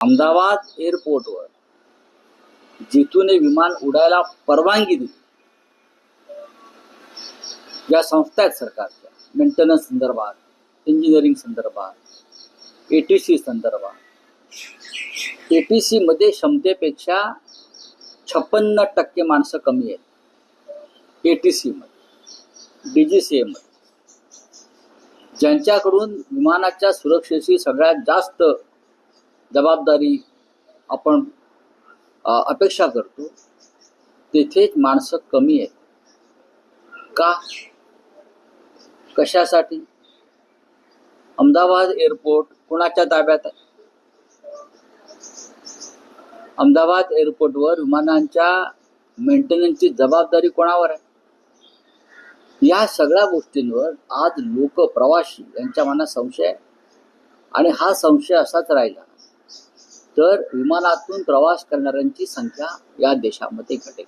अहमदाबाद एअरपोर्टवर जिथून हे विमान उडायला परवानगी दिली, ज्या संस्था आहेत सरकारच्या मेंटेनन्स संदर्भात, इंजिनिअरिंग संदर्भात, ATC संदर्भात, ATC मध्ये क्षमतेपेक्षा 56% माणसं कमी आहेत. ATC मध्ये, DGCA मध्ये, ज्यांच्याकडून विमानाच्या सुरक्षेची सगळ्यात जास्त जबाबदारी आपण अपेक्षा करतो, तेथेच माणसं कमी आहेत. का? कशासाठी? अहमदाबाद एअरपोर्ट कोणाच्या ताब्यात आहे? अहमदाबाद एअरपोर्टवर विमानांच्या मेंटेनन्सची जबाबदारी कोणावर आहे? या सगळ्या गोष्टींवर आज लोक, प्रवासी यांच्या मनात संशय आहे. आणि हा संशय असाच राहिला तर विमानातून प्रवास करणाऱ्यांची संख्या या देशामध्ये घटेल.